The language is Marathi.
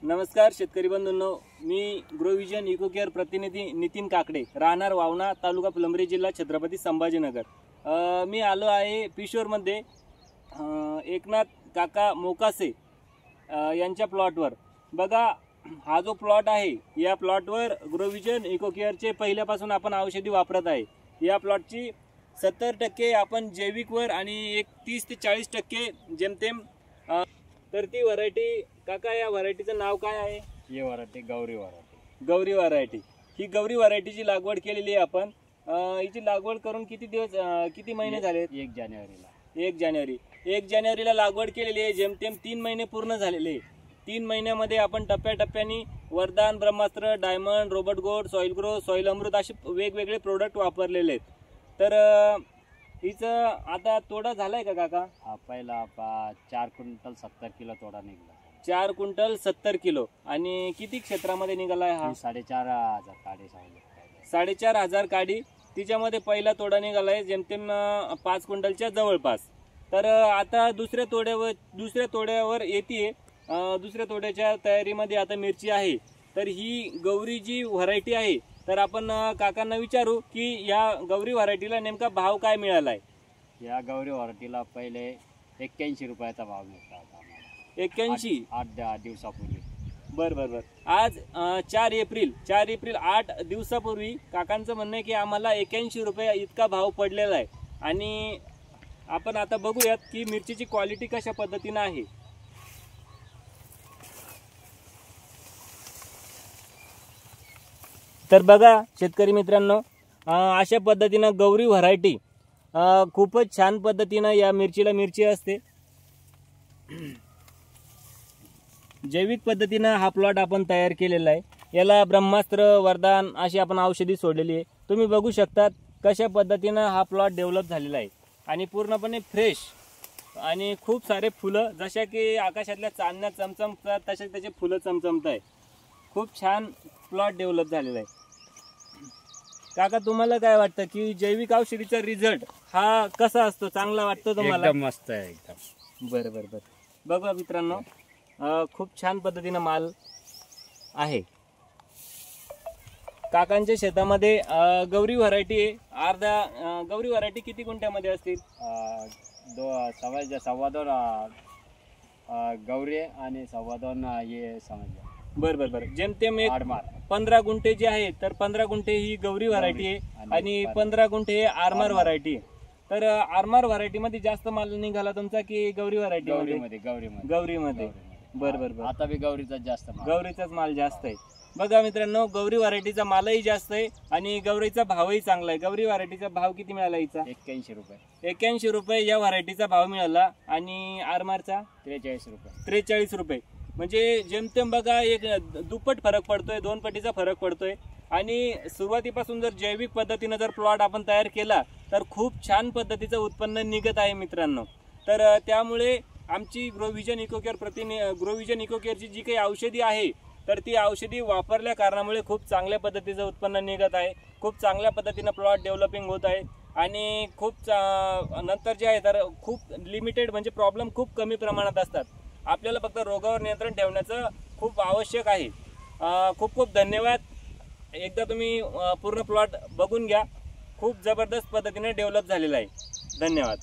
नमस्कार शेतकरी बंधूंनो, मी ग्रोविजन इको केअर प्रतिनिधी नितीन काकडे, राहणार वावणा, तालुका फुलंब्री, जिल्हा छत्रपती संभाजीनगर। मी आलो आहे पिशोरमध्ये एकनाथ काका मोकासे यांच्या प्लॉटवर। बघा, हा जो प्लॉट आहे या प्लॉटवर ग्रोविजन इको केअरचे पहिल्यापासून आपण औषधी वापरत आहे। या प्लॉटची 70% आपण जैविकवर आणि 30 ते 40% जेमतेम। तर ती व्हरायटी काका, या व्हरायटीचं नाव काय आहे? ही variety Gauri variety. Gauri variety ही गौरी व्हरायटीची लागवड केलेली आहे आपण। हिची लागवड करून किती महिने झाले? 1 जानेवारीला 1 जानेवारीला लागवड केलेली आहे। जेमतेम 3 महिने पूर्ण झालेले। 3 महिन्यामध्ये आपण टप्प्याटप्प्याने Vardaan, Brahmastra, Diamond, Robot Gold, Soil Grow, Soil Amrit असे वेगवेगळे प्रोडक्ट वापरलेले आहेत। तर हिचं आता तोडा झालाय का काका? हा पहिला 4 क्विंटल 70 किलो तोडा निघाला। 4 क्विंटल 70 किलो। आणि किती क्षेत्रामध्ये निघालाय हा? 4,500 काडी। 4,500 काडी तिच्यामध्ये पहिला तोडा निघालाय, जेमतेम 5 क्विंटलच्या जवळपास। तर आता दुसऱ्या तोड्यावर येते। दुसऱ्या तोड्याच्या तयारीमध्ये आता मिरची आहे। तर ही गौरी जी व्हरायटी आहे, तर आपण काकांना विचारू की या गौरी व्हरायटीला नेमका भाव काय मिळालाय? या गौरी व्हरायटीला पहिले 81 रुपयाचा भाव मिळाला आम्हाला। 81? 8 दिवसापूर्वी। बर। आज 4 एप्रिल 8 दिवसापूर्वी काकांचं म्हणणं आहे की आम्हाला 81 रुपये इतका भाव पडलेला आहे। आणि आपण आता बघूयात की मिरचीची क्वालिटी कशा पद्धतीने आहे। तर बघा शेतकरी मित्रांनो, अशा पद्धतीने गौरी व्हरायटी खूपच छान पद्धतीने या मिरचीला मिरची असते। जैविक पद्धतीने हा प्लॉट आपण तयार केलेला आहे। याला ब्रह्मास्त्र, वरदान अशी आपण औषधी सोडलेली आहे। तुम्ही बघू शकता कशा पद्धतीने हा प्लॉट डेव्हलप झालेला आहे आणि पूर्णपणे फ्रेश आणि खूप सारे फुलं, जशा की आकाशातल्या चांदण्या चमचमतात तसे त्याचे फुलं चमचमत आहे। खूप छान प्लॉट डेव्हलप झालेला आहे। काका, तुम्हाला काय वाटतं की जैविक औषधीचा रिझल्ट हा कसा असतो? चांगला वाटतो तुम्हाला? एकदम मस्त आहे, एकदम। बर। बघा मित्रांनो, खूप छान पद्धतीने माल आहे। काकांच्या शेतामध्ये गौरी व्हरायटी आहे। गौरी व्हरायटी किती गुंठ्यामध्ये असतील? 2.25 गौरी आणि 2.25 हे समजा। बर। जेमतेम 15 गुंठे जे आहे, तर 15 गुंठे ही गौरी व्हरायटी आहे आणि 15 गुंठे आरमार व्हरायटी आहे। तर आरमार व्हरायटी मध्ये जास्त माल निघाला तुमचा की गौरी व्हरायटी? गौरीमध्ये। बर। आता भी गौरीचाच माल जास्त आहे। बघा मित्रांनो, गौरी व्हरायटीचा मालही जास्त आहे आणि गौरीचा भावही चांगला आहे। गौरी व्हरायटीचा भाव किती मिळाला हिचा? 81 रुपये। 81 रुपये या व्हरायटीचा भाव मिळाला आणि आरमारचा 43 रुपये। म्हणजे जेमतेम बघा, एक दुप्पट फरक पडतोय, 2 पटीचा फरक पडतोय। आणि सुरुवातीपासून जर जैविक पद्धतीने जर प्लॉट आपण तयार केला तर खूप छान पद्धतीचं उत्पन्न निघत आहे मित्रांनो। तर त्यामुळे आमची ग्रोविजन इको केअरची जी काही औषधी आहे, तर ती औषधी वापरल्या कारणामुळे खूप चांगल्या पद्धतीचं उत्पन्न निघत आहे। खूप चांगल्या पद्धतीने प्लॉट डेव्हलपिंग होत आहे आणि खूप नंतर जे आहे तर खूप लिमिटेड, म्हणजे प्रॉब्लेम खूप कमी प्रमाणात असतात। आपल्याला फक्त रोगावर नियंत्रण ठेवण्याचं खूप आवश्यक आहे। खूप धन्यवाद। एकदा तुम्ही पूर्ण प्लॉट बघून घ्या। खूप जबरदस्त पद्धतीने डेव्हलप झालेला आहे। धन्यवाद।